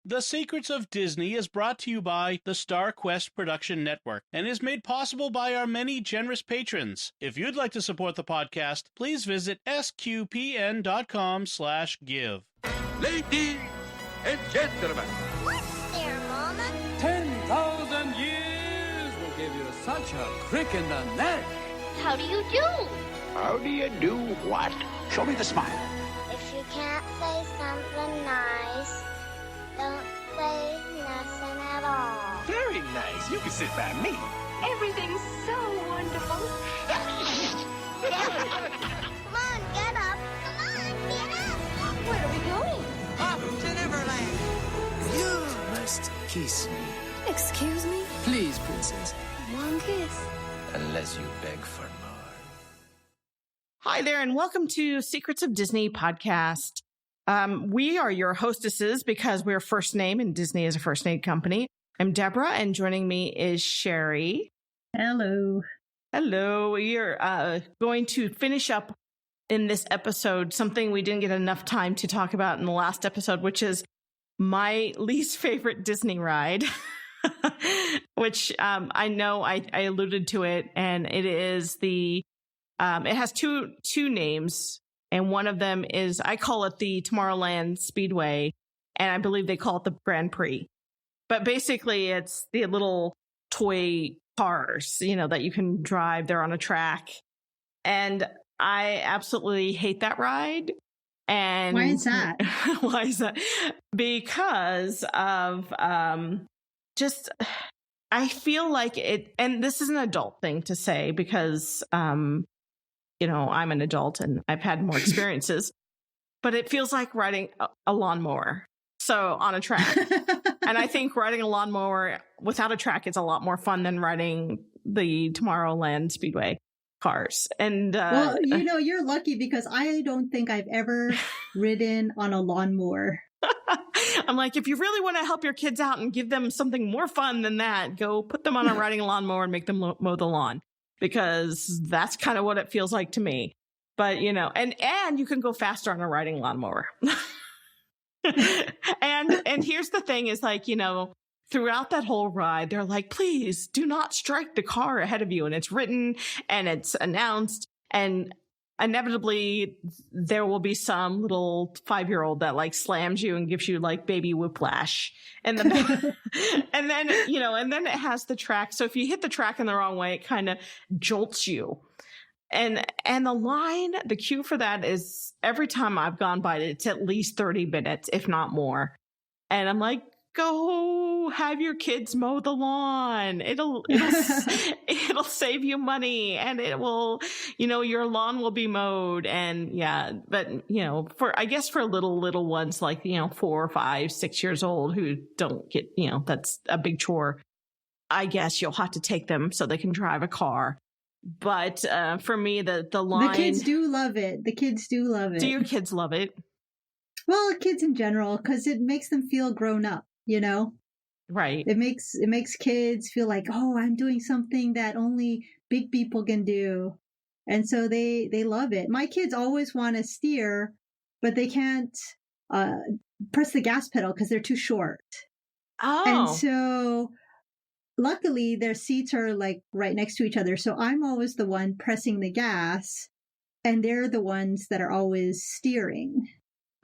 The Secrets of Disney is brought to you by the Star Quest Production Network and is made possible by our many generous patrons. If you'd like to support the podcast, please visit sqpn.com/give. Ladies and gentlemen. What's there, Mama? 10,000 years will give you such a crick in the neck. How do you do? How do you do what? Show me the smile. If you can't say something nice, don't say nothing at all. Very nice. You can sit by me. Everything's so wonderful. Come on, get up. Come on, get up. Where are we going? Up to Neverland. You must kiss me. Excuse me? Please, princess. One kiss. Unless you beg for more. Hi there, and welcome to Secrets of Disney podcast. We are your hostesses because we're first name and Disney is a first name company. I'm Deborah, and joining me is Sherry. Hello. Hello. We are going to finish up in this episode something we didn't get enough time to talk about in the last episode, which is my least favorite Disney ride, which I know I alluded to it, and it is it has two names. And one of them is, I call it the Tomorrowland Speedway, and I believe they call it the Grand Prix. But basically, it's the little toy cars, that you can drive. They're on a track. And I absolutely hate that ride. And why is that? Why is that? Because of I feel like it, and this is an adult thing to say because I'm an adult and I've had more experiences, but it feels like riding a lawnmower. So on a track. And I think riding a lawnmower without a track is a lot more fun than riding the Tomorrowland Speedway cars. And, well, you're lucky because I don't think I've ever ridden on a lawnmower. I'm like, if you really want to help your kids out and give them something more fun than that, go put them on a riding lawnmower and make them mow the lawn. Because that's kind of what it feels like to me. But, and you can go faster on a riding lawnmower. and here's the thing is like, throughout that whole ride, they're like, please do not strike the car ahead of you. And it's written and it's announced. And inevitably there will be some little 5-year-old that like slams you and gives you like baby whiplash. And then, and then it has the track. So if you hit the track in the wrong way, it kind of jolts you. And the queue for that is every time I've gone by it, it's at least 30 minutes, if not more. And I'm like, go have your kids mow the lawn. It'll save you money, and it will, your lawn will be mowed. And yeah, but for little ones like, 4, 5, 6 years old who don't get, that's a big chore. I guess you'll have to take them so they can drive a car. But for me, the line. The kids do love it. Do your kids love it? Well, kids in general, because it makes them feel grown up. Right. It makes kids feel like, oh, I'm doing something that only big people can do. And so they love it. My kids always want to steer, but they can't press the gas pedal because they're too short. Oh. And so luckily their seats are like right next to each other. So I'm always the one pressing the gas and they're the ones that are always steering.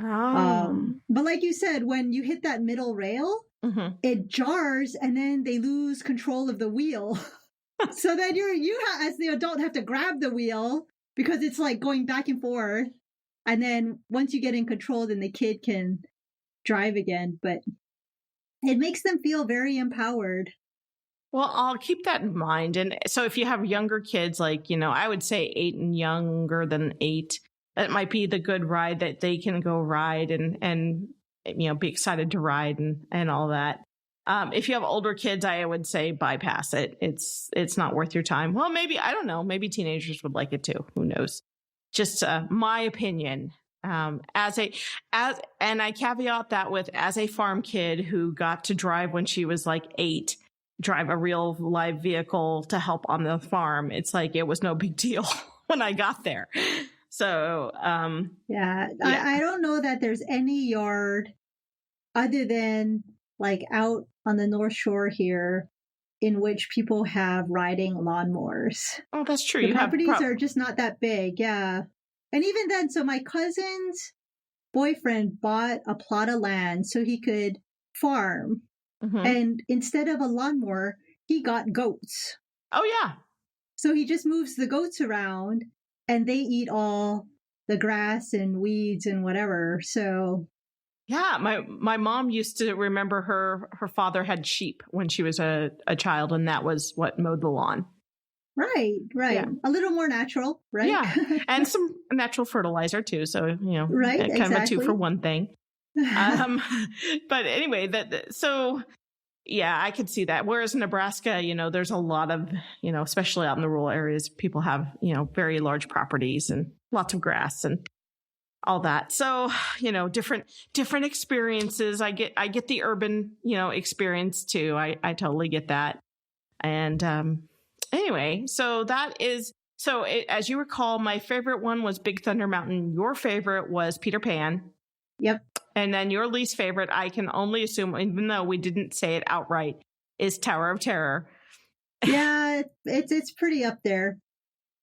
Oh. But like you said, when you hit that middle rail, mm-hmm. it jars and then they lose control of the wheel. So then as the adult have to grab the wheel because it's like going back and forth. And then once you get in control, then the kid can drive again. But it makes them feel very empowered. Well, I'll keep that in mind. And so if you have younger kids, like, I would say 8 and younger than 8, that might be the good ride that they can go ride and be excited to ride and all that. If you have older kids, I would say bypass it. It's not worth your time. Well, maybe, I don't know, maybe teenagers would like it too. Who knows? Just my opinion. And I caveat that with, as a farm kid who got to drive when she was like 8, drive a real live vehicle to help on the farm. It's like, it was no big deal when I got there. So, yeah. I don't know that there's any yard other than like out on the North Shore here, in which people have riding lawnmowers. Oh, that's true. The You properties have are just not that big. Yeah. And even then, so my cousin's boyfriend bought a plot of land so he could farm. And instead of a lawnmower, he got goats. Oh, yeah. So he just moves the goats around and they eat all the grass and weeds and whatever. So yeah, my mom used to remember her father had sheep when she was a child, and that was what mowed the lawn. Right. Yeah. A little more natural, right? Yeah, and some natural fertilizer too. So right, kind exactly. of a 2 for 1 thing. But anyway, so yeah, I could see that. Whereas in Nebraska, there's a lot of especially out in the rural areas, people have very large properties and lots of grass and all that. So, different experiences. I get the urban, experience too. I totally get that. And, anyway, so as you recall, my favorite one was Big Thunder Mountain. Your favorite was Peter Pan. Yep. And then your least favorite, I can only assume, even though we didn't say it outright, is Tower of Terror. Yeah, it's pretty up there.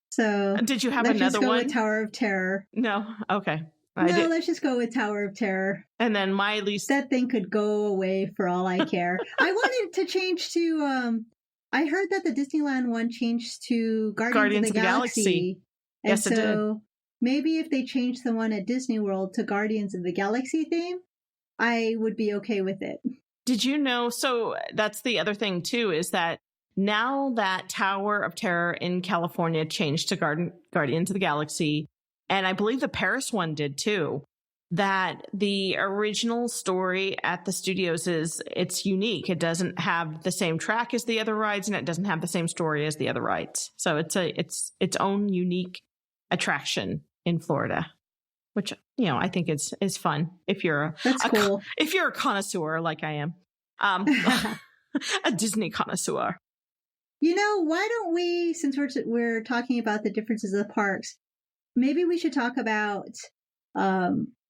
So did you have let's another just go one? with Tower of Terror. No. Okay. Let's just go with Tower of Terror. And then my least. That thing could go away for all I care. I wanted to change to. I heard that the Disneyland one changed to Guardians of the Galaxy. And yes, it did. Maybe if they changed the one at Disney World to Guardians of the Galaxy theme, I would be okay with it. Did you know? So that's the other thing too, is that now that Tower of Terror in California changed to Guardians of the Galaxy, and I believe the Paris one did too, that the original story at the studios it's unique. It doesn't have the same track as the other rides, and it doesn't have the same story as the other rides. So it's its own unique attraction in Florida, which I think is fun if you're cool. If you're a connoisseur like I am, a Disney connoisseur. Why don't we, since we're talking about the differences of the parks, maybe we should talk about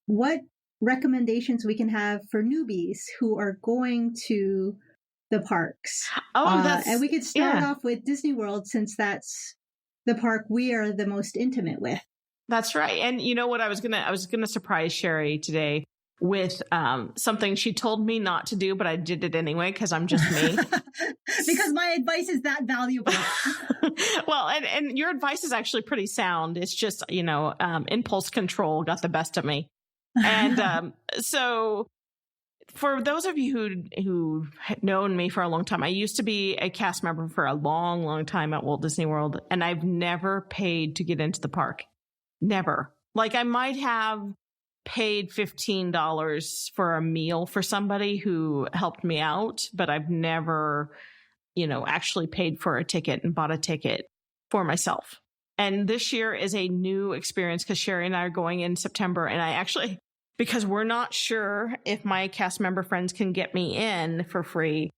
what recommendations we can have for newbies who are going to the parks. And we could start off with Disney World, since that's the park we are the most intimate with. That's right. And you know what? I was gonna surprise Sherry today with something she told me not to do, but I did it anyway because I'm just me. Because my advice is that valuable. Well, and your advice is actually pretty sound. It's just impulse control got the best of me. And so for those of you who've known me for a long time, I used to be a cast member for a long, long time at Walt Disney World, and I've never paid to get into the park. Never. Like, I might have paid $15 for a meal for somebody who helped me out, but I've never, actually paid for a ticket and bought a ticket for myself. And this year is a new experience because Sherry and I are going in September, and I actually, because we're not sure if my cast member friends can get me in for free,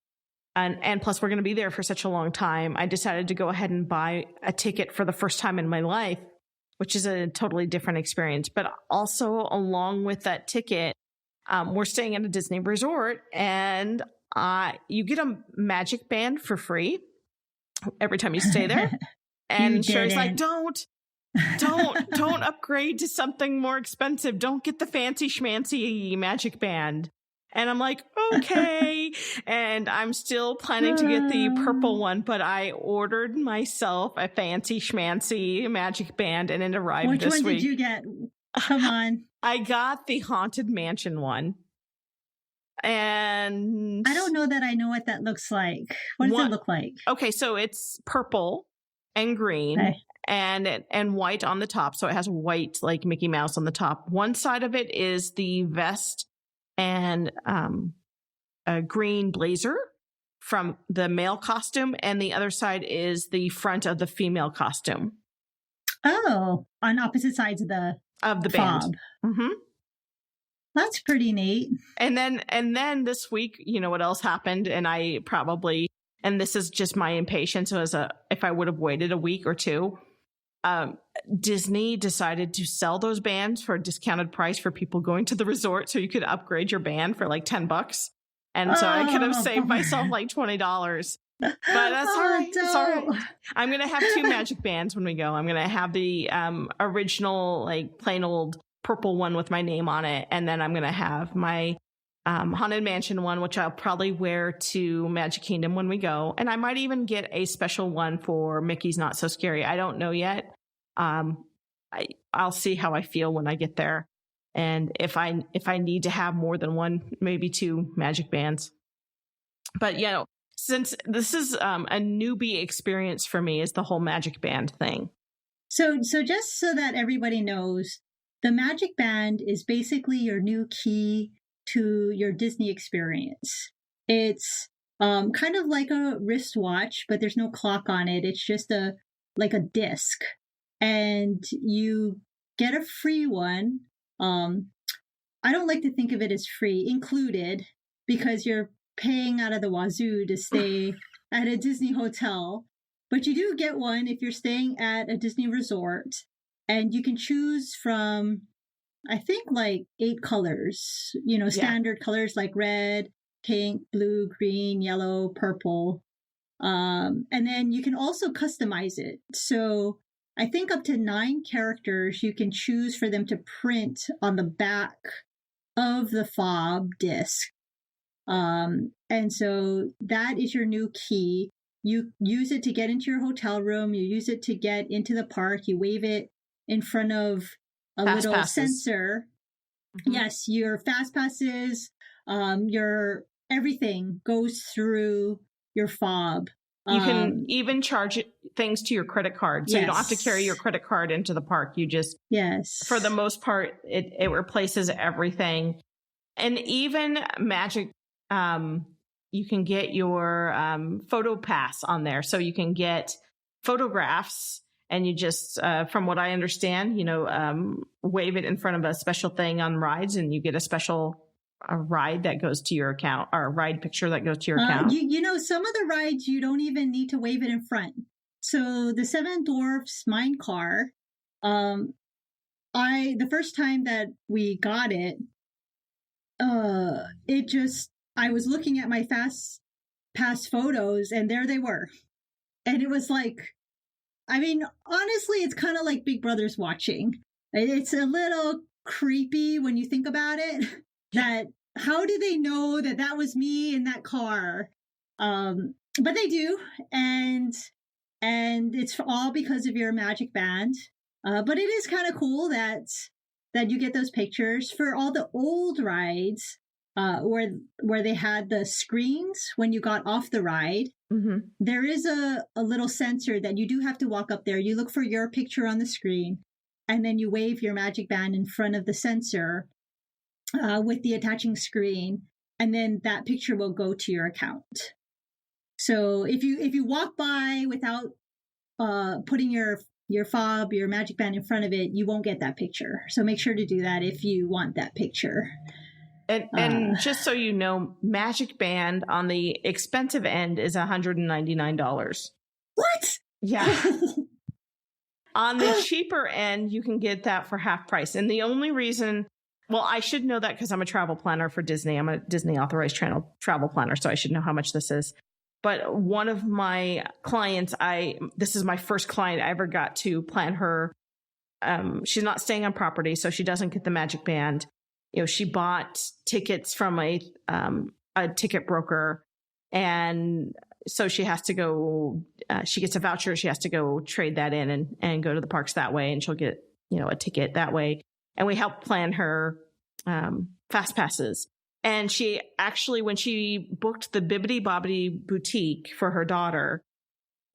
and plus we're going to be there for such a long time, I decided to go ahead and buy a ticket for the first time in my life, which is a totally different experience. But also along with that ticket, we're staying at a Disney resort, and you get a magic band for free every time you stay there. And Sherry's like, don't upgrade to something more expensive. Don't get the fancy schmancy magic band. And I'm like, okay. And I'm still planning to get the purple one, but I ordered myself a fancy schmancy magic band, and it arrived this week. Which one did you get? Come on. I got the Haunted Mansion one. And I don't know that I know what that looks like. What does it look like? Okay, so it's purple and green. Okay. And white on the top. So it has white, like Mickey Mouse on the top. One side of it is the vest and a green blazer from the male costume, and the other side is the front of the female costume. Oh, on opposite sides of the band. Mm-hmm. That's pretty neat. And then this week, you know what else happened? And I probably, and this is just my impatience, if I would have waited a week or two, Disney decided to sell those bands for a discounted price for people going to the resort, so you could upgrade your band for like $10. And so I could have saved myself like $20. But that's all right. It's all right. I'm going to have 2 magic bands when we go. I'm going to have the original, like plain old purple one with my name on it. And then I'm going to have my Haunted Mansion one, which I'll probably wear to Magic Kingdom when we go. And I might even get a special one for Mickey's Not So Scary. I don't know yet. I'll see how I feel when I get there. And if I need to have more than 1, maybe 2 magic bands. But, you know, since this is a newbie experience for me, is the whole magic band thing. So just so that everybody knows, the magic band is basically your new key to your Disney experience. It's kind of like a wristwatch, but there's no clock on it. It's just like a disc, and you get a free one. I don't like to think of it as free, included, because you're paying out of the wazoo to stay at a Disney hotel. But you do get one if you're staying at a Disney resort, and you can choose from, I think, like 8 colors, you know, standard colors like red, pink, blue, green, yellow, purple. And then you can also customize it. So I think up to 9 characters you can choose for them to print on the back of the fob disc. And so that is your new key. You use it to get into your hotel room. You use it to get into the park. You wave it in front of a fast little passes. sensor. Mm-hmm. Yes, your fast passes, your everything goes through your fob. You can even charge things to your credit card. So you don't have to carry your credit card into the park. You just, for the most part, it replaces everything. And even Magic, you can get your photo pass on there. So you can get photographs, and you just, from what I understand, you know, wave it in front of a special thing on rides, and you get a special ride that goes to your account, or a ride picture that goes to your account. You know, some of the rides you don't even need to wave it in front. So the Seven Dwarfs Mine Car, the first time that we got it, I was looking at my fast pass photos, and there they were. And it was like, I mean, honestly, it's kind of like Big Brother's watching. It's a little creepy when you think about it. That how do they know that was me in that car? But they do, and it's all because of your magic band. But it is kind of cool that you get those pictures for all the old rides, where they had the screens when you got off the ride. Mm-hmm. There is a little sensor that you do have to walk up there. You look for your picture on the screen, and then you wave your magic band in front of the sensor with the attaching screen, and then that picture will go to your account. So if you walk by without putting your fob, your magic band in front of it, you won't get that picture. So make sure to do that if you want that picture. And just so you know, Magic Band on the expensive end is $199. What? Yeah. On the cheaper end, you can get that for half price. And the only reason, well, I should know that because I'm a travel planner for Disney. I'm a Disney authorized travel planner, so I should know how much this is. But one of my clients, this is my first client I ever got to plan her. She's not staying on property, so she doesn't get the Magic Band. You know, she bought tickets from a ticket broker, and so she has to go. She gets a voucher. She has to go trade that in and go to the parks that way, and she'll get, you know, a ticket that way. And we helped plan her fast passes. And she actually, when she booked the Bibbidi Bobbidi Boutique for her daughter,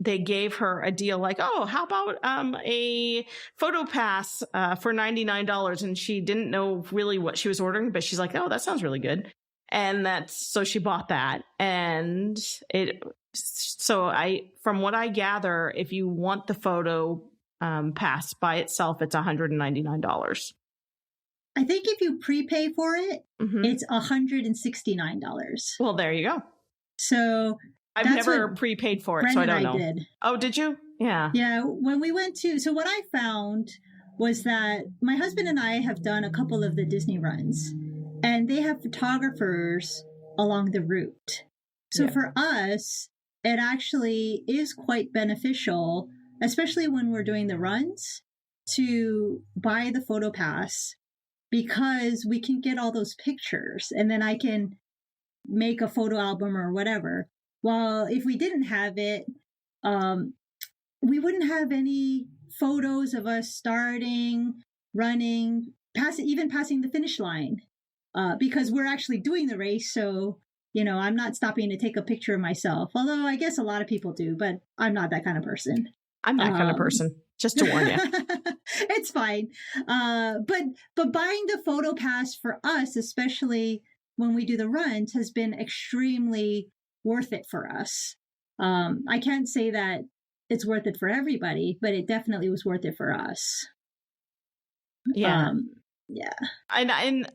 they gave her a deal like, oh, how about a photo pass for $99? And she didn't know really what she was ordering, but she's like, oh, that sounds really good. And so she bought that. And from what I gather, if you want the photo pass by itself, it's $199. I think if you prepay for it, mm-hmm. it's $169. Well, there you go. So I've never prepaid for it, Brent so I don't know. Did. Oh, did you? Yeah. Yeah. When we went to, so what I found was that my husband and I have done a couple of the Disney runs, and they have photographers along the route. So for us, it actually is quite beneficial, especially when we're doing the runs, to buy the photo pass, because we can get all those pictures and then I can make a photo album or whatever. While if we didn't have it, we wouldn't have any photos of us starting, running, even passing the finish line, because we're actually doing the race. So, I'm not stopping to take a picture of myself. Although I guess a lot of people do, but I'm not that kind of person. I'm that kind of person, just to warn you. It's fine. But buying the photo pass for us, especially when we do the runs, has been extremely worth it for us. I can't say that it's worth it for everybody, but it definitely was worth it for us. Yeah. Yeah. And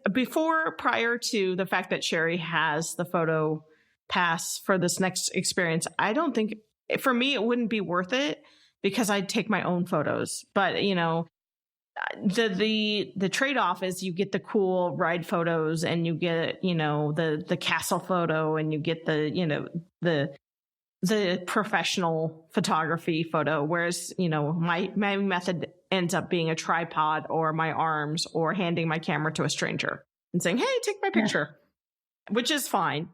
prior to the fact that Sherry has the photo pass for this next experience, I don't think, for me, it wouldn't be worth it because I'd take my own photos. But, the trade-off is you get the cool ride photos and you get, the castle photo, and you get the professional photography photo. Whereas, my method ends up being a tripod or my arms or handing my camera to a stranger and saying, "Hey, take my picture," which is fine.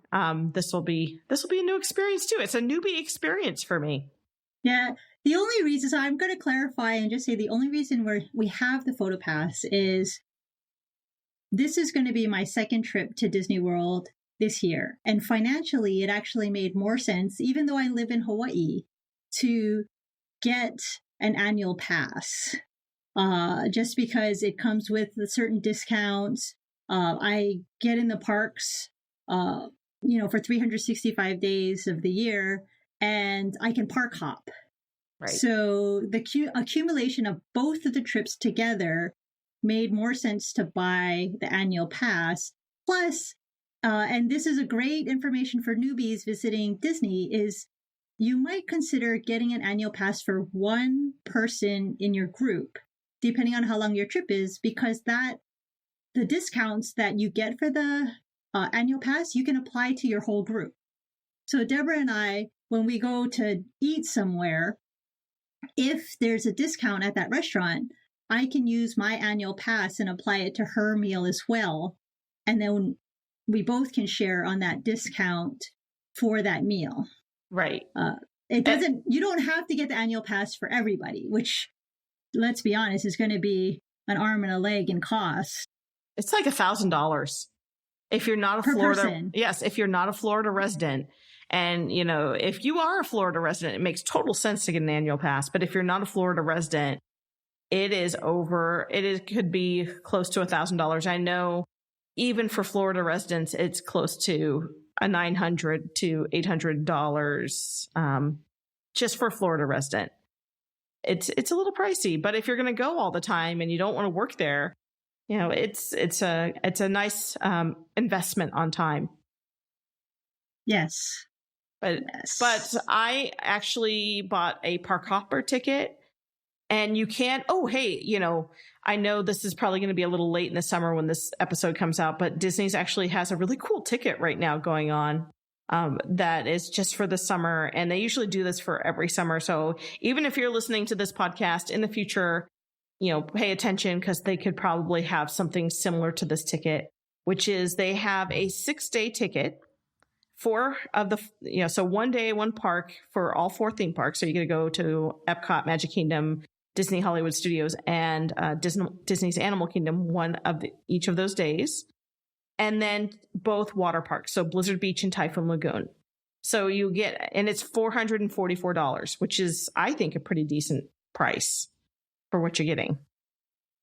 This will be a new experience too. It's a newbie experience for me. Yeah. The only reason, so I'm going to clarify and just say the only reason we have the photo pass is this is going to be my second trip to Disney World this year. And financially, it actually made more sense, even though I live in Hawaii, to get an annual pass, just because it comes with certain discounts. I get in the parks, for 365 days of the year, and I can park hop. Right. So the accumulation of both of the trips together made more sense to buy the annual pass. Plus, and this is a great information for newbies visiting Disney, is you might consider getting an annual pass for one person in your group, depending on how long your trip is, because the discounts that you get for the annual pass, you can apply to your whole group. So Deborah and I, when we go to eat somewhere, if there's a discount at that restaurant, I can use my annual pass and apply it to her meal as well. And then we both can share on that discount for that meal. Right. You don't have to get the annual pass for everybody, which, let's be honest, is going to be an arm and a leg in cost. It's like $1,000 if you're not a per Florida. person. Yes, if you're not a Florida resident. And, if you are a Florida resident, it makes total sense to get an annual pass. But if you're not a Florida resident, could be close to $1,000. I know even for Florida residents, it's close to a $900 to $800 just for a Florida resident. It's a little pricey, but if you're going to go all the time and you don't want to work there, it's a nice investment on time. Yes. But I actually bought a park hopper ticket, and you can't. Oh, hey, I know this is probably going to be a little late in the summer when this episode comes out, but Disney's actually has a really cool ticket right now going on that is just for the summer, and they usually do this for every summer. So even if you're listening to this podcast in the future, pay attention, because they could probably have something similar to this ticket, which is they have a 6-day ticket. 4 of the, so 1 day, 1 park for all 4 theme parks. So you're going to go to Epcot, Magic Kingdom, Disney Hollywood Studios, and Disney's Animal Kingdom each of those days. And then both water parks. So Blizzard Beach and Typhoon Lagoon. So you get, and it's $444, which is, I think, a pretty decent price for what you're getting.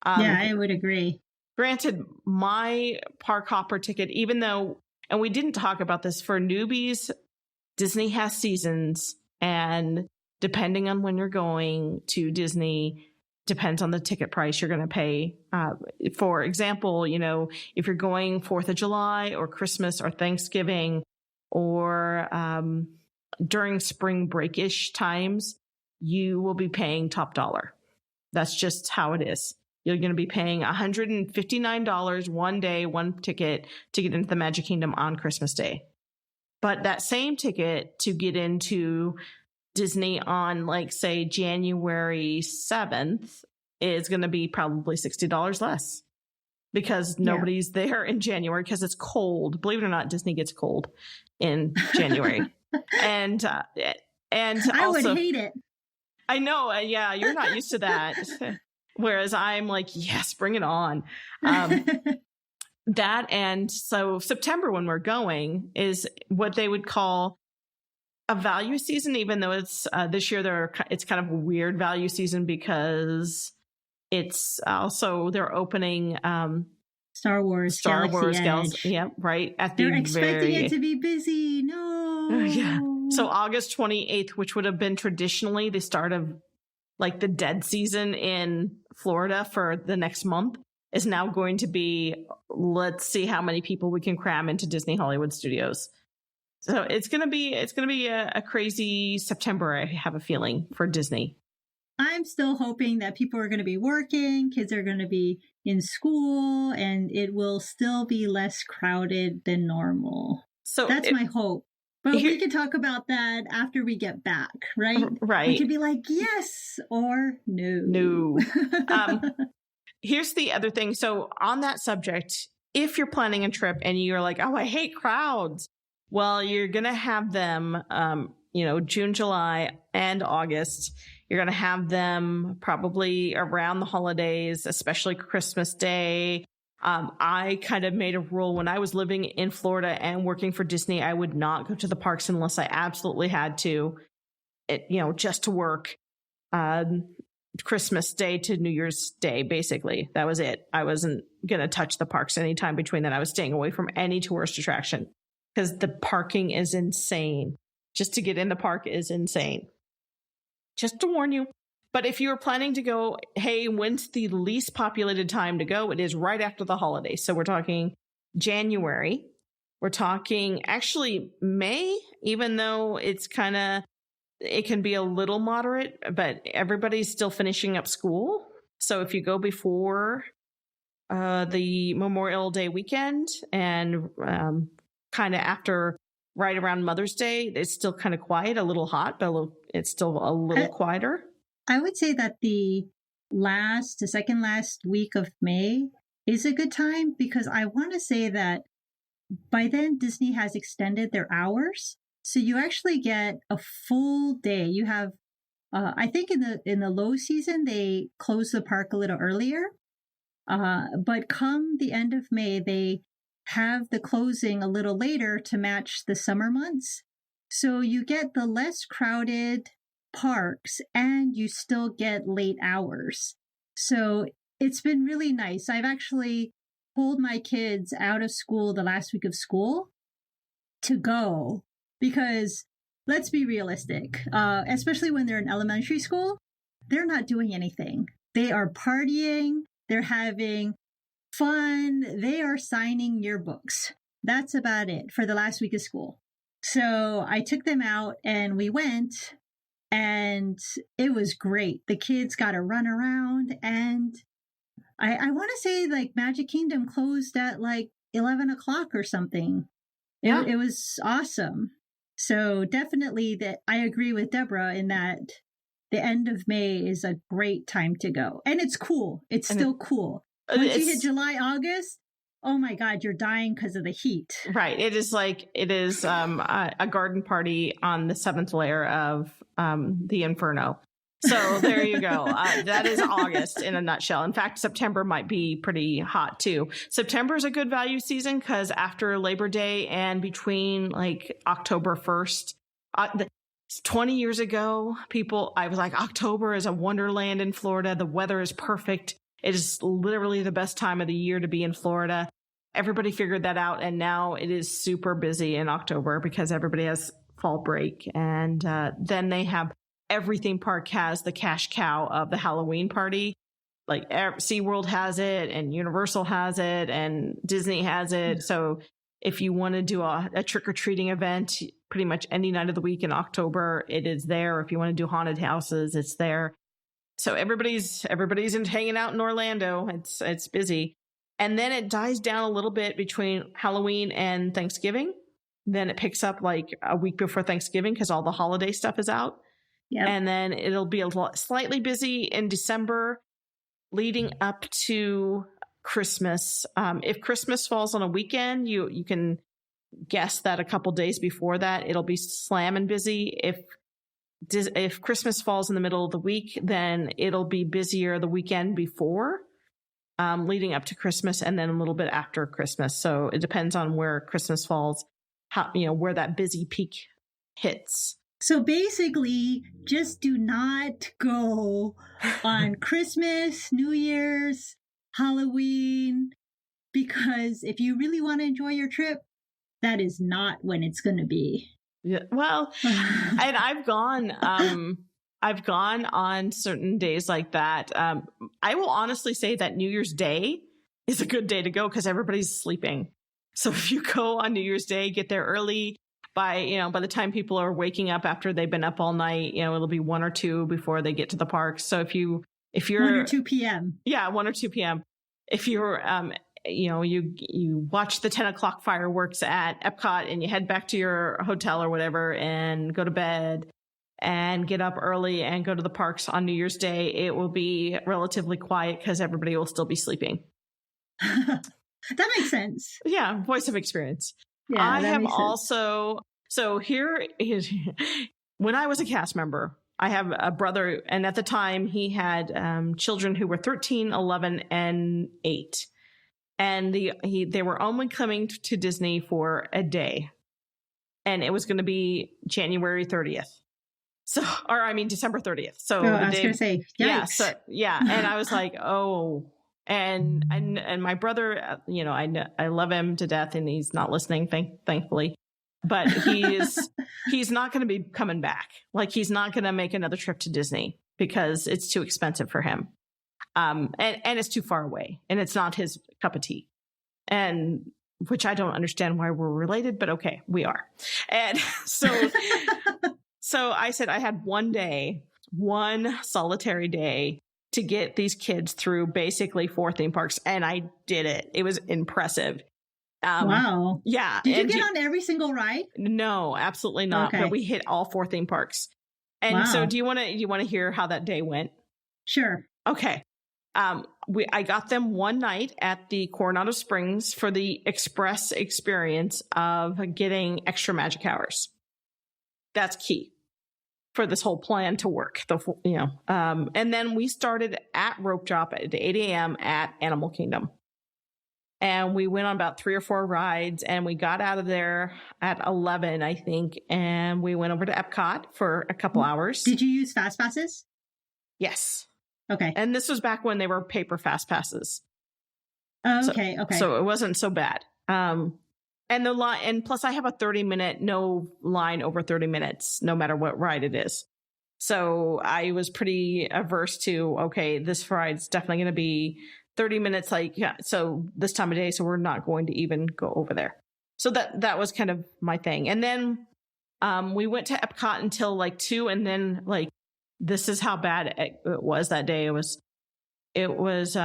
Yeah, I would agree. Granted, my park hopper ticket, even though, and we didn't talk about this, for newbies, Disney has seasons, and depending on when you're going to Disney, depends on the ticket price you're going to pay. For example, if you're going 4th of July or Christmas or Thanksgiving or during spring break-ish times, you will be paying top dollar. That's just how it is. You're going to be paying $159 one day, one ticket to get into the Magic Kingdom on Christmas Day. But that same ticket to get into Disney on, like, say, January 7th is going to be probably $60 less because nobody's there in January because it's cold. Believe it or not, Disney gets cold in January. and I also, would hate it. I know. Yeah, you're not used to that. Whereas I'm like, yes, bring it on. That, and so September when we're going is what they would call a value season, even though it's this year it's kind of a weird value season because it's also they're opening Star Wars Galaxy. Yeah, right. They're expecting it to be busy. No. Yeah. So August 28th, which would have been traditionally the start of like the dead season in Florida for the next month, is now going to be, let's see how many people we can cram into Disney Hollywood Studios. So it's going to be a crazy September, I have a feeling, for Disney. I'm still hoping that people are going to be working, kids are going to be in school, and it will still be less crowded than normal. So that's my hope. But we can talk about that after we get back, right? Right. We could be like, yes or no. No. Here's the other thing. So on that subject, if you're planning a trip and you're like, oh, I hate crowds. Well, you're going to have them, June, July, and August. You're going to have them probably around the holidays, especially Christmas Day. I kind of made a rule when I was living in Florida and working for Disney, I would not go to the parks unless I absolutely had to, just to work. Christmas Day to New Year's Day, basically. That was it. I wasn't going to touch the parks anytime between that. I was staying away from any tourist attraction because the parking is insane. Just to get in the park is insane. Just to warn you. But if you were planning to go, hey, when's the least populated time to go? It is right after the holidays. So we're talking January. We're talking actually May, even though it can be a little moderate, but everybody's still finishing up school. So if you go before the Memorial Day weekend and kind of after, right around Mother's Day, it's still kind of quiet, a little hot, but it's still a little quieter. I would say that the second last week of May is a good time because I want to say that by then Disney has extended their hours. So you actually get a full day. You have, I think in the low season, they close the park a little earlier. But come the end of May, they have the closing a little later to match the summer months. So you get the less crowded parks and you still get late hours. So it's been really nice. I've actually pulled my kids out of school the last week of school to go. Because let's be realistic, especially when they're in elementary school, they're not doing anything. They are partying. They're having fun. They are signing yearbooks. That's about it for the last week of school. So I took them out and we went and it was great. The kids got to run around and I want to say like Magic Kingdom closed at like 11 o'clock or something. Yeah. It was awesome. So definitely that I agree with Deborah in that the end of May is a great time to go. And it's cool. It's still cool. Once you hit July, August, oh my God, you're dying because of the heat. Right. It is a garden party on the 7th layer of the Inferno. So there you go. That is August in a nutshell. In fact, September might be pretty hot too. September is a good value season because after Labor Day and between like October 1st, 20 years ago, I was like, October is a wonderland in Florida. The weather is perfect. It is literally the best time of the year to be in Florida. Everybody figured that out. And now it is super busy in October because everybody has fall break. And then they have everything park has the cash cow of the Halloween party. Like SeaWorld has it and Universal has it and Disney has it. So If you want to do a trick-or-treating event, pretty much any night of the week in October, it is there. If you want to do haunted houses, it's there. So everybody's hanging out in Orlando. It's busy. And then it dies down a little bit between Halloween and Thanksgiving. Then it picks up like a week before Thanksgiving because all the holiday stuff is out. Yep. And then it'll be slightly busy in December leading up to Christmas. If Christmas falls on a weekend, you can guess that a couple days before that it'll be slamming busy. If Christmas falls in the middle of the week, then it'll be busier the weekend before, leading up to Christmas, and then a little bit after Christmas. So it depends on where Christmas falls, where that busy peak hits. So basically, just do not go on Christmas, New Year's, Halloween, because if you really want to enjoy your trip, that is not when it's going to be. Yeah, well, and I've gone on certain days like that. I will honestly say that New Year's Day is a good day to go because everybody's sleeping. So if you go on New Year's Day, get there early. By the time people are waking up after they've been up all night, it'll be 1 or 2 before they get to the parks. So if you're 1 or 2 p.m. Yeah, 1 or 2 p.m. If you're you watch the 10 o'clock fireworks at Epcot and you head back to your hotel or whatever and go to bed and get up early and go to the parks on New Year's Day, it will be relatively quiet because everybody will still be sleeping. That makes sense. Yeah, voice of experience. Yeah, I have also, so here is, when I was a cast member, I have a brother, and at the time he had children who were 13, 11, and 8. And they were only coming to Disney for a day. And it was going to be January 30th. So, December 30th. So I was going to say, yikes. Yeah. And I was like, oh. And my brother, I love him to death, and he's not listening, thankfully. But he's not going to be coming back. Like, he's not going to make another trip to Disney because it's too expensive for him, and it's too far away, and it's not his cup of tea. And which I don't understand why we're related, but okay, we are. And so I said I had one solitary day to get these kids through basically 4 theme parks, and I did it. It was impressive. Wow. Yeah. Did you get on every single ride? No, absolutely not. Okay. But we hit all 4 theme parks. And so do you want to hear how that day went? Sure. Okay. I got them one night at the Coronado Springs for the express experience of getting extra magic hours. That's key for this whole plan to work. And then we started at Rope Drop at 8 a.m. at Animal Kingdom. And we went on about 3 or 4 rides, and we got out of there at 11, I think. And we went over to Epcot for a couple hours. Did you use fast passes? Yes. Okay. And this was back when they were paper fast passes. Oh, okay. So it wasn't so bad. And the line, and plus I have a 30-minute, no line over 30 minutes, no matter what ride it is. So I was pretty averse to, okay, this ride's definitely going to be 30 minutes, so this time of day, so we're not going to even go over there. So that was kind of my thing. And then we went to Epcot until 2, and then this is how bad it was that day. It was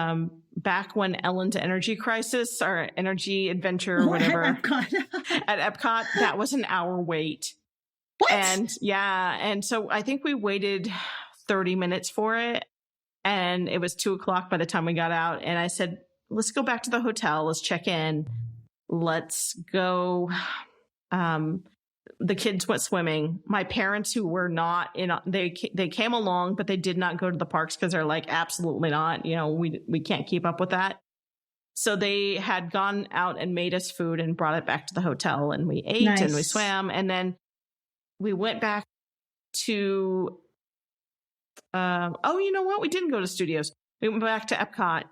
back when Ellen's Energy Crisis or Energy Adventure or whatever at Epcot, that was an hour wait. What? And so I think we waited 30 minutes for it, and it was 2:00 by the time we got out. And I said, let's go back to the hotel. Let's check in. Let's go. The kids went swimming. My parents, who were not they came along, but they did not go to the parks because they're like, absolutely not. We can't keep up with that. So they had gone out and made us food and brought it back to the hotel, and we ate and we swam. And then we went back to, you know what? We didn't go to Studios. We went back to Epcot,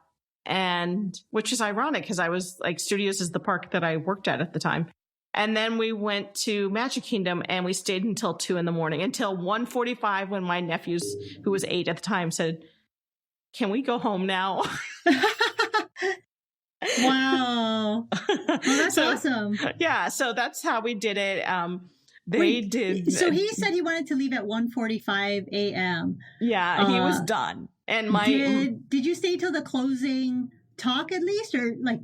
and which is ironic because I was Studios is the park that I worked at the time. And then we went to Magic Kingdom, and we stayed until 2 a.m, until 1:45, when my nephews, who was 8 at the time, said, "Can we go home now?" Wow. Well, that's awesome. Yeah, so that's how we did it. They did. So he said he wanted to leave at 1:45 a.m. Yeah, he was done. And did you stay till the closing talk at least, or like?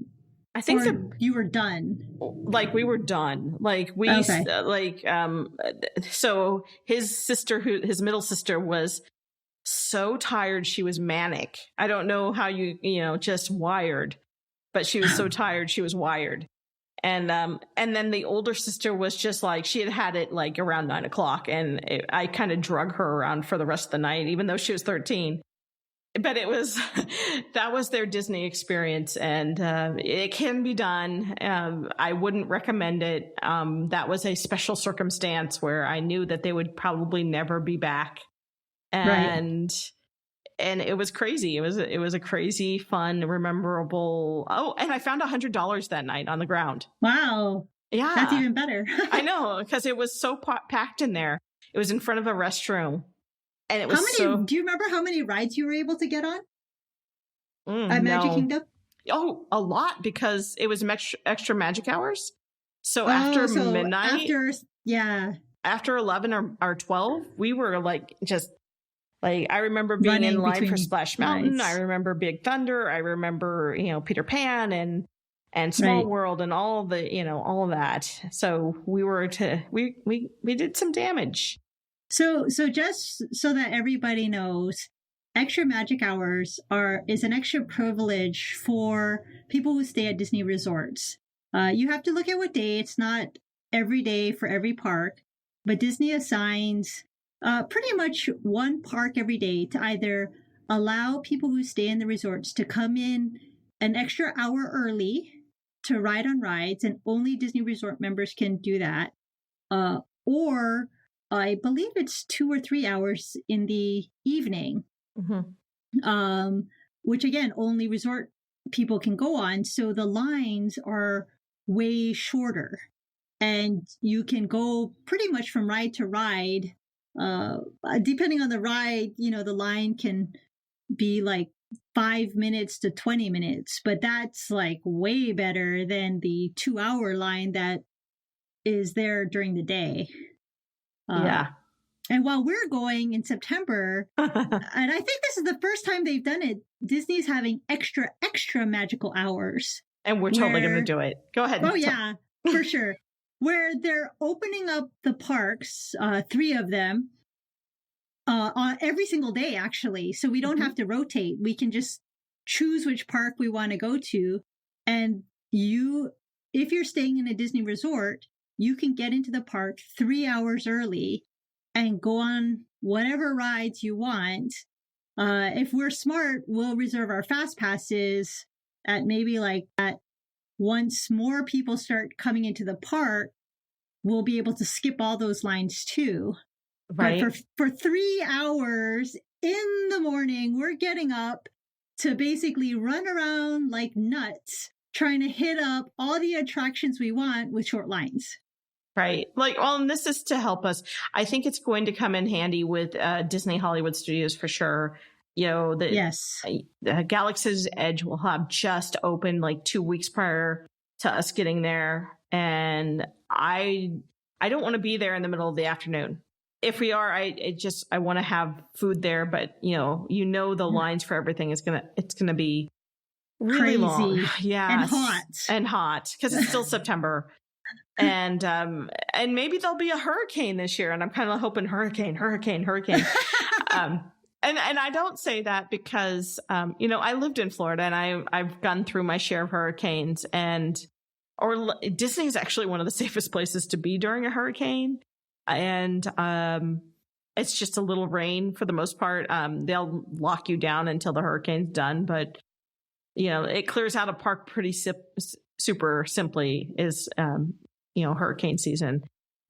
I think you were done. Like we were done. Like we so his sister, his middle sister, was so tired she was manic. I don't know how just wired, but she was so tired she was wired. And then the older sister was just like, she had it like around 9 o'clock, and I kind of drug her around for the rest of the night, even though she was 13. But it was, that was their Disney experience, and it can be done. I wouldn't recommend it. That was a special circumstance where I knew that they would probably never be back. And it was crazy. It was a crazy, fun, memorable. Oh, and I found $100 that night on the ground. Wow. Yeah. That's even better. I know, because it was so packed in there. It was in front of a restroom. And it was do you remember how many rides you were able to get on at Magic Kingdom? Oh, a lot, because it was extra magic hours. So after midnight, after 11 or 12, we were like, just like, I remember being in line for Splash Mountain. I remember Big Thunder. I remember, Peter Pan and Small World and all all of that. So we did some damage. So just so that everybody knows, extra magic hours is an extra privilege for people who stay at Disney resorts. You have to look at what day. It's not every day for every park, but Disney assigns pretty much one park every day to either allow people who stay in the resorts to come in an extra hour early to ride on rides, and only Disney Resort members can do that, or I believe it's 2 or 3 hours in the evening, which again, only resort people can go on. So the lines are way shorter, and you can go pretty much from ride to ride. Depending on the ride, the line can be like 5 minutes to 20 minutes, but that's like way better than the 2-hour line that is there during the day. And while we're going in September, and I think this is the first time they've done it, Disney's having extra magical hours. And we're totally going to do it. Go ahead. Oh, yeah, for sure. Where they're opening up the parks, 3 of them, on every single day, actually. So we don't have to rotate. We can just choose which park we want to go to. And if you're staying in a Disney resort, you can get into the park 3 hours early and go on whatever rides you want. If we're smart, we'll reserve our fast passes at maybe like at once more people start coming into the park, we'll be able to skip all those lines too. Right. But for 3 hours in the morning, we're getting up to basically run around like nuts, trying to hit up all the attractions we want with short lines. Right. And this is to help us. I think it's going to come in handy with Disney Hollywood Studios for sure. Galaxy's Edge will have just opened like 2 weeks prior to us getting there. And I don't want to be there in the middle of the afternoon. If we are, I want to have food there, but the lines for everything it's gonna be really crazy long. Yeah. And hot because it's still September. And maybe there'll be a hurricane this year, and I'm kind of hoping hurricane. And I don't say that because I lived in Florida, and I've gone through my share of hurricanes, Disney is actually one of the safest places to be during a hurricane, and it's just a little rain for the most part. They'll lock you down until the hurricane's done, but it clears out a park pretty super simply is hurricane season.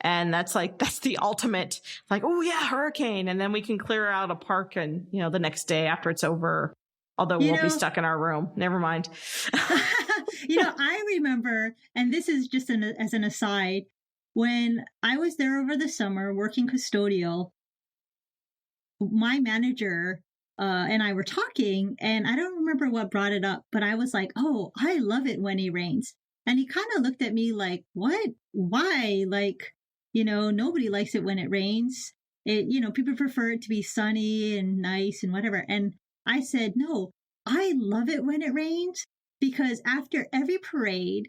And that's the ultimate, oh yeah, hurricane. And then we can clear out a park and, the next day after it's over, although we'll be stuck in our room. Never mind. I remember, and this is just as an aside, when I was there over the summer working custodial, my manager and I were talking, and I don't remember what brought it up, but I was like, oh, I love it when it rains. And he kind of looked at me like, what? Why? Like, nobody likes it when it rains. People prefer it to be sunny and nice and whatever. And I said, no, I love it when it rains because after every parade,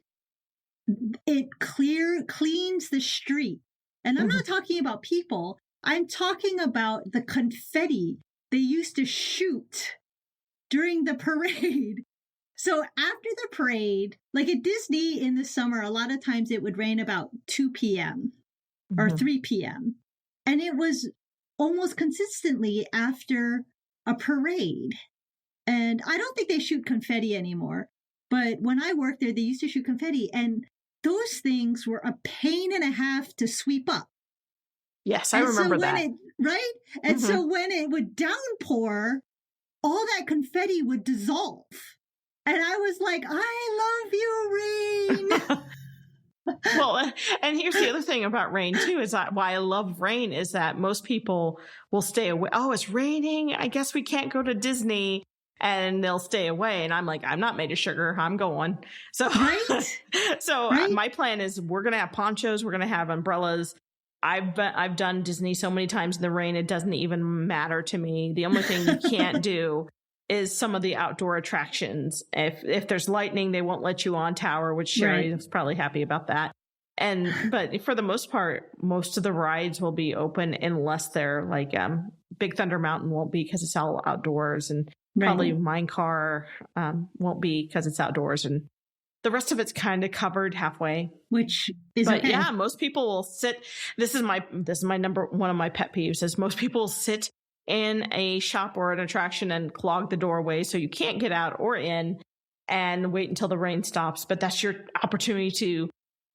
it cleans the street. And I'm not talking about people. I'm talking about the confetti they used to shoot during the parade. So after the parade, like at Disney in the summer, a lot of times it would rain about 2 p.m. or 3 p.m. And it was almost consistently after a parade. And I don't think they shoot confetti anymore. But when I worked there, they used to shoot confetti. And those things were a pain and a half to sweep up. Yes, I remember that. Right? And so when it would downpour, all that confetti would dissolve. And I was like, I love you, rain. Well, and here's the other thing about rain, too, is that why I love rain is that most people will stay away. Oh, it's raining. I guess we can't go to Disney. And they'll stay away. And I'm like, I'm not made of sugar. I'm going. So, my plan is we're going to have ponchos. We're going to have umbrellas. I've done Disney so many times in the rain. It doesn't even matter to me. The only thing you can't do is some of the outdoor attractions. If there's lightning, they won't let you on tower, which Sherry is probably happy about that. But for the most part, most of the rides will be open unless they're like, Big Thunder Mountain won't be because it's all outdoors, and probably Mine Car won't be because it's outdoors, and the rest of it's kind of covered halfway. Which is but okay. Yeah, most people will sit. This is my one of my pet peeves is most people sit in a shop or an attraction and clog the doorway so you can't get out or in, and wait until the rain stops. But that's your opportunity to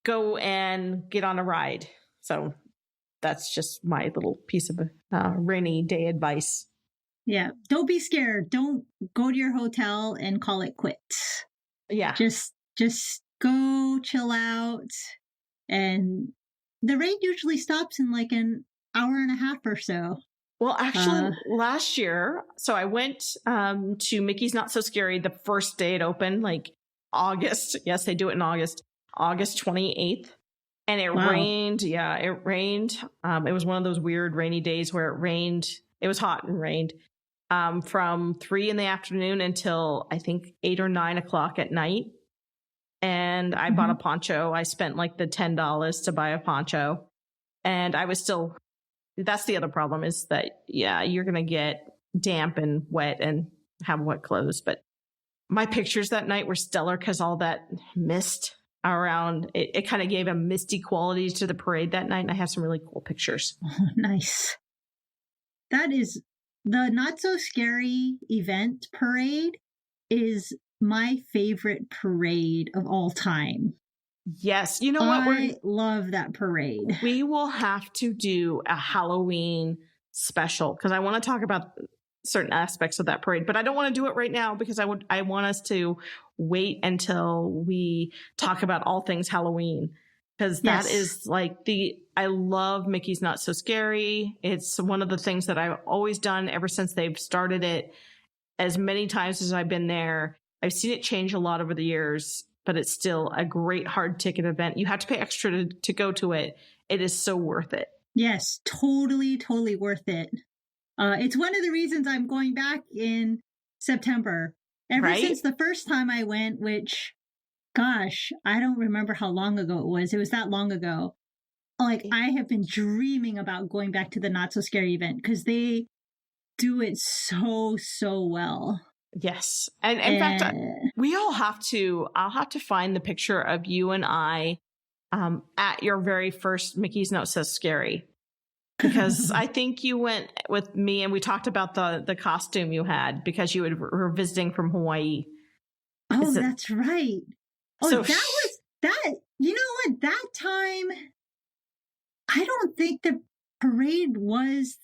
go and get on a ride. So that's just my little piece of rainy day advice. Yeah. Don't be scared. Don't go to your hotel and call it quits. Yeah. Just go chill out. And the rain usually stops in like an hour and a half or so. Well, actually, last year, so I went to Mickey's Not So Scary the first day it opened, like August. Yes, they do it in August 28th. And it rained. Yeah, it rained. It was one of those weird rainy days where it rained. It was hot and rained from 3 p.m. until I think 8 or 9 o'clock at night. And I bought a poncho. I spent like the $10 to buy a poncho. And I was still, that's the other problem is that, you're going to get damp and wet and have wet clothes. But my pictures that night were stellar because all that mist around it kind of gave a misty quality to the parade that night, and I have some really cool pictures. Oh, nice. That is the Not So Scary event parade is my favorite parade of all time. Yes, you know what? I love that parade. We will have to do a Halloween special because I want to talk about certain aspects of that parade, but I don't want to do it right now because I want us to wait until we talk about all things Halloween, because that is like I love Mickey's Not So Scary. It's one of the things that I've always done ever since they've started it. As many times as I've been there, I've seen it change a lot over the years, but it's still a great hard ticket event. You have to pay extra to go to it. It is so worth it. Yes, totally, totally worth it. It's one of the reasons I'm going back in September. Ever since the first time I went, which, gosh, I don't remember how long ago it was. It was that long ago. Like, I have been dreaming about going back to the Not So Scary event because they do it so, so well. Yes. And in fact, I'll have to find the picture of you and I at your very first Mickey's Not So Scary. Because I think you went with me and we talked about the costume you had because you were visiting from Hawaii. Oh, that's right. Oh, so you know what? That time, I don't think the parade was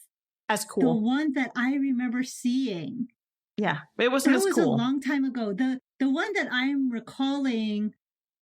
as cool. The one that I remember seeing. Yeah, it wasn't as cool. That was a long time ago. The one that I'm recalling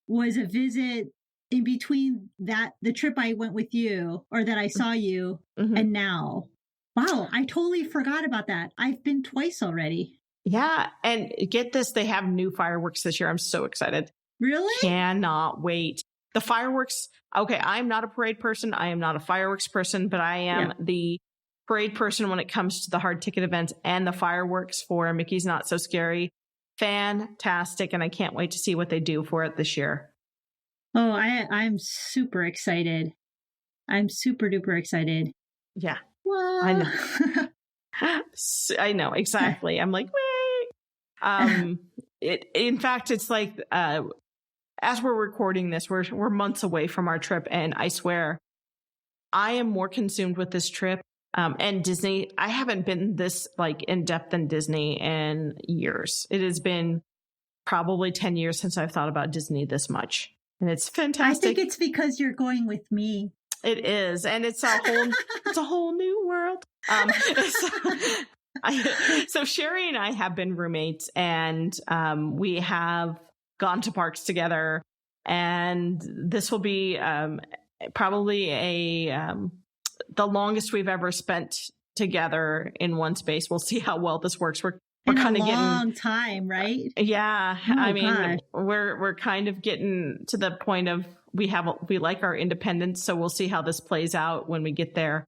was a visit in between the trip I went with you, or that I saw you, and now. Wow, I totally forgot about that. I've been twice already. Yeah. And get this, they have new fireworks this year. I'm so excited. Really? Cannot wait. The fireworks. Okay. I'm not a parade person. I am not a fireworks person, but I am the parade person when it comes to the hard ticket events and the fireworks for Mickey's Not So Scary. Fantastic. And I can't wait to see what they do for it this year. Oh, I'm super excited. I'm super duper excited. Yeah. What? I know. I know. Exactly. I'm like, wait. In fact, it's like, as we're recording this, we're months away from our trip. And I swear I am more consumed with this trip. And Disney, I haven't been this like in depth in Disney in years. It has been probably 10 years since I've thought about Disney this much. And it's fantastic. I think it's because you're going with me. It is. And it's a whole new world. So Sherry and I have been roommates, and we have gone to parks together. And this will be probably the longest we've ever spent together in one space. We'll see how well this works. We're kind of getting a long time, right? Yeah. Oh, I mean, God. we're kind of getting to the point of we like our independence. So we'll see how this plays out when we get there.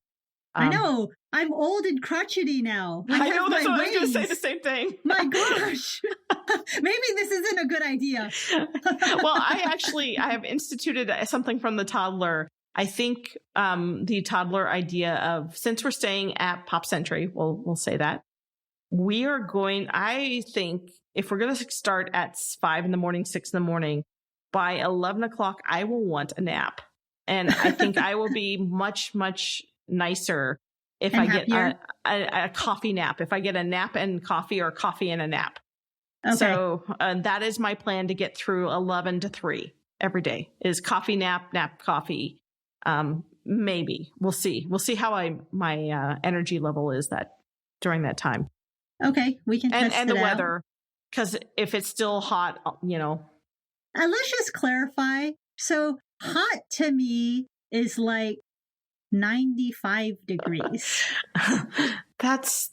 I know. I'm old and crotchety now. I know. That's what I was going to say. The same thing. My gosh. Maybe this isn't a good idea. Well, I have instituted something from the toddler. I think the toddler idea of, since we're staying at Pop Century, we'll say that, we are going, I think if we're going to start at 5 in the morning, 6 in the morning, by 11 o'clock, I will want a nap. And I think I will be much, much nicer if I get a coffee nap, if I get a nap and coffee or coffee and a nap. Okay. So that is my plan to get through 11 to 3 every day is coffee, nap, coffee. Maybe we'll see. We'll see how my energy level is during that time. Okay. We can test and the it out. weather. Cause if it's still hot, And let's just clarify. So hot to me is like 95 degrees. That's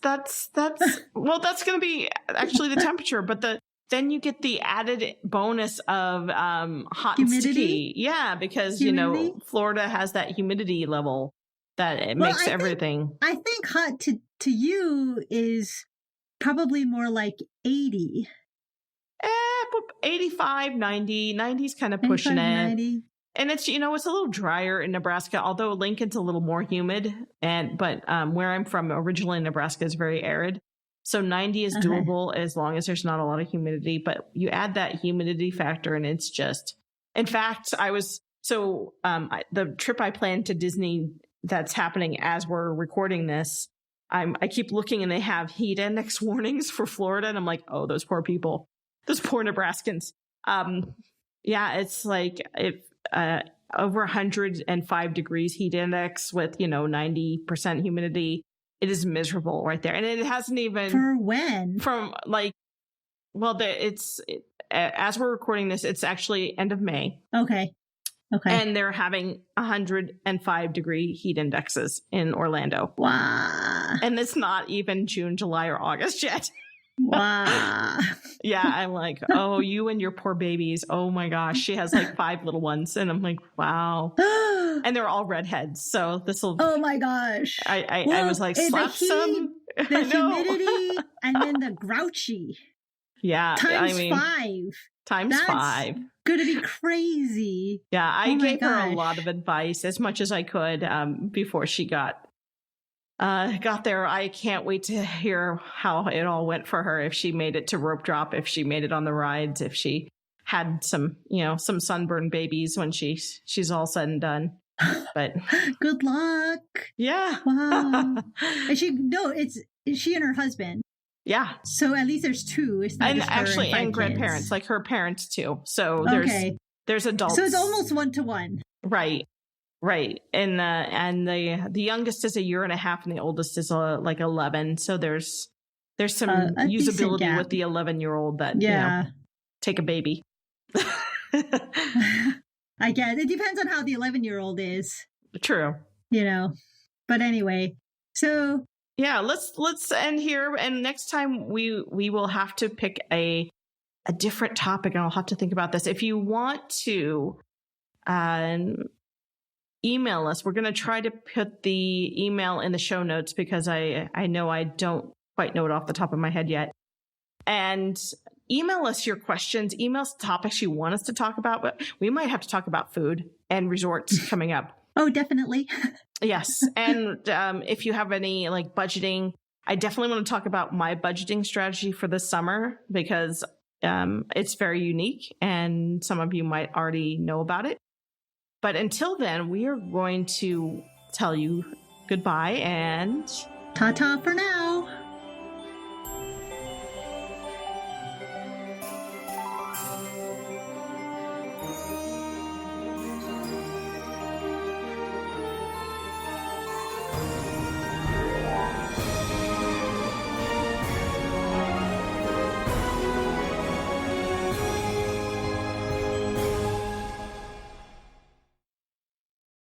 well, that's going to be actually the temperature, but then you get the added bonus of hot and sticky. Yeah, because humidity? Florida has that humidity level that it makes everything. I think hot to you is probably more like 80. 85, 90. 90's kind of pushing 90. It. And it's, it's a little drier in Nebraska, although Lincoln's a little more humid. But where I'm from originally, Nebraska is very arid. So 90 is doable as long as there's not a lot of humidity. But you add that humidity factor and it's just, in fact, the trip I planned to Disney that's happening as we're recording this, I keep looking and they have heat index warnings for Florida. And I'm like, oh, those poor people, those poor Nebraskans. Yeah, it's like over 105 degrees heat index with, 90% humidity. It is miserable right there. And it hasn't even... For when? From as we're recording this, it's actually end of May. Okay. And they're having 105 degree heat indexes in Orlando. Wow. And it's not even June, July, or August yet. Wow. Yeah, I'm like, oh, you and your poor babies. Oh my gosh. She has like 5 little ones. And I'm like, wow. And they're all redheads. So this will. Oh my gosh. I was like, slap the heat, some. The humidity, and then the grouchy. Yeah. Times 5. Times 5. Going to be crazy. Yeah. I gave her a lot of advice, as much as I could, before she got there. I can't wait to hear how it all went for her. If she made it to rope drop, if she made it on the rides, if she had some sunburned babies when she's all said and done. But good luck. Yeah. Wow. Is she and her husband? Yeah. So at least there's 2. It's not and just her actually, and grandparents, kids. like her parents too. So there's adults. So it's almost 1-to-1. Right. Right. And the youngest is 1.5 years and the oldest is like 11. So there's some usability with the 11-year-old that, take a baby. I guess it depends on how the 11-year-old is. True. But anyway, so Yeah, let's end here, and next time we will have to pick a different topic, and I'll have to think about this. If you want to email us, we're going to try to put the email in the show notes because I know I don't quite know it off the top of my head yet. And email us your questions, email us topics you want us to talk about, but we might have to talk about food and resorts coming up. Oh, definitely. Yes. And if you have any like budgeting, I definitely want to talk about my budgeting strategy for this summer because it's very unique and some of you might already know about it. But until then, we are going to tell you goodbye and Ta-ta for now.